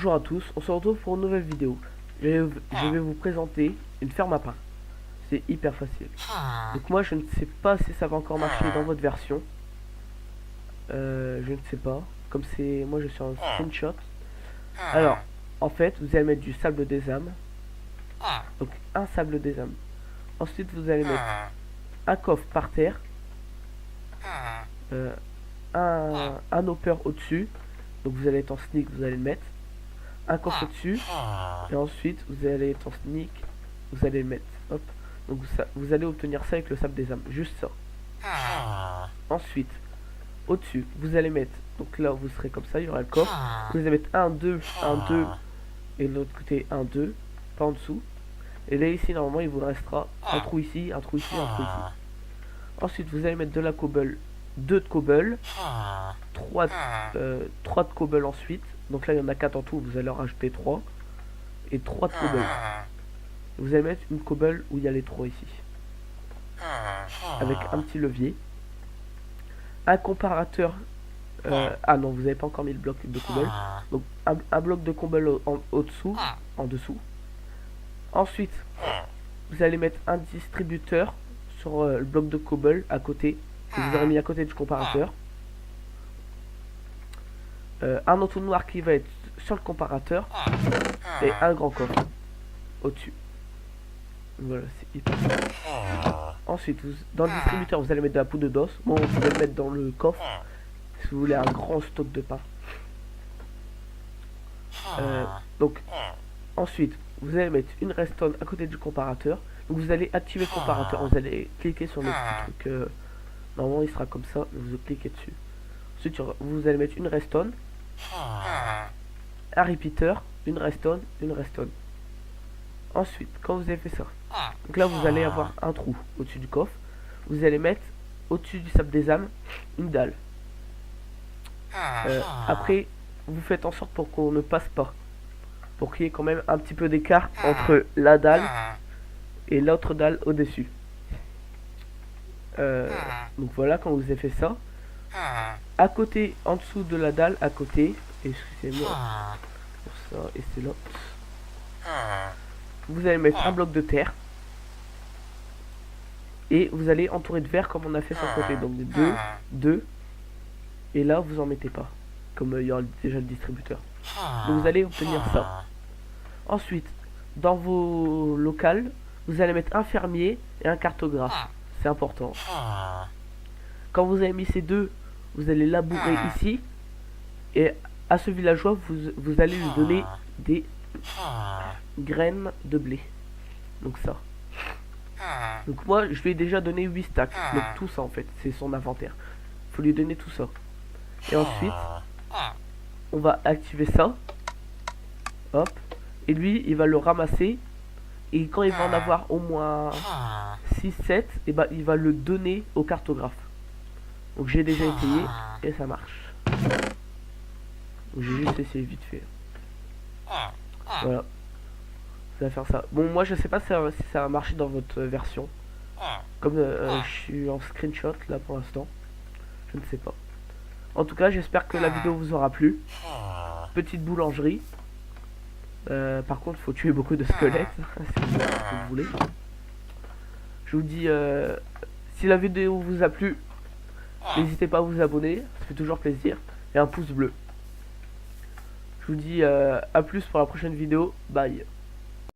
Bonjour à tous, on se retrouve pour une nouvelle vidéo. Je vais vous présenter une ferme à pain. C'est hyper facile. Donc moi je ne sais pas si ça va encore marcher dans votre version. Je ne sais pas. Comme c'est moi je suis en screenshot. Alors en fait vous allez mettre du sable des âmes. Donc un sable des âmes. Ensuite vous allez mettre un coffre par terre. Un hopper au-dessus. Donc vous allez être en sneak, vous allez le mettre. Un coffre au-dessus. Et ensuite vous allez être en sneak, vous allez le mettre. Hop. Donc vous allez obtenir ça avec le sable des âmes. Juste ça. Ensuite, au-dessus, vous allez mettre. Donc là vous serez comme ça, il y aura le coffre. Vous allez mettre 1, 2, 1, 2. Et de l'autre côté 1, 2. Pas en dessous. Et là ici normalement il vous restera un trou ici, un trou ici, un trou ici. Ensuite vous allez mettre de la cobble, 2 de cobble, 3 de cobble ensuite. Donc là il y en a 4 en tout, vous allez en rajouter 3. Et 3 de cobble. Vous allez mettre une cobble où il y a les 3 ici. Avec un petit levier. Un comparateur. Ah non, vous n'avez pas encore mis le bloc de cobble. Donc un bloc de cobble au-dessous, en dessous. Ensuite, vous allez mettre un distributeur sur le bloc de cobble à côté. Que vous aurez mis à côté du comparateur. Un entonnoir qui va être sur le comparateur. Et un grand coffre au-dessus. Voilà, c'est hyper simple. Ensuite, dans le distributeur, vous allez mettre de la poudre d'os. Bon, vous pouvez le mettre dans le coffre si vous voulez un grand stock de pain. Donc, ensuite, vous allez mettre une redstone à côté du comparateur. Donc, vous allez activer le comparateur. Vous allez cliquer sur le petit truc. Normalement, il sera comme ça. Vous cliquez dessus. Ensuite, vous allez mettre une redstone, un repeater, une redstone, une redstone. Ensuite, quand vous avez fait ça, donc là vous allez avoir un trou au-dessus du coffre. Vous allez mettre au-dessus du sable des âmes une dalle. Après, vous faites en sorte pour qu'on ne passe pas, pour qu'il y ait quand même un petit peu d'écart entre la dalle et l'autre dalle au-dessus. Donc voilà, quand vous avez fait ça, à côté, en dessous de la dalle, à côté, excusez-moi pour ça, et c'est là. Vous allez mettre un bloc de terre. Et vous allez entourer de verre comme on a fait sur le côté. Donc 2, 2. Et là, vous en mettez pas. Comme il y aura déjà le distributeur. Donc vous allez obtenir ça. Ensuite, dans vos locales, vous allez mettre un fermier et un cartographe. C'est important. Quand vous avez mis ces deux, vous allez labourer ici. Et à ce villageois, vous allez lui donner des graines de blé. Donc ça. Donc moi je lui ai déjà donné 8 stacks. Donc tout ça en fait, c'est son inventaire. Faut lui donner tout ça. Et ensuite, on va activer ça. Hop. Et lui, il va le ramasser. Et quand il va en avoir au moins 6, 7, et bah il va le donner au cartographe. Donc j'ai déjà essayé et ça marche. Donc j'ai juste essayé vite fait. Voilà. Ça va faire ça. Bon, moi je sais pas si ça va marcher dans votre version. Comme je suis en screenshot là pour l'instant. Je ne sais pas. En tout cas, j'espère que la vidéo vous aura plu. Petite boulangerie. Par contre, il faut tuer beaucoup de squelettes. Si vous voulez. Je vous dis, si la vidéo vous a plu, n'hésitez pas à vous abonner. Ça fait toujours plaisir. Et un pouce bleu. Je vous dis à plus pour la prochaine vidéo. Bye.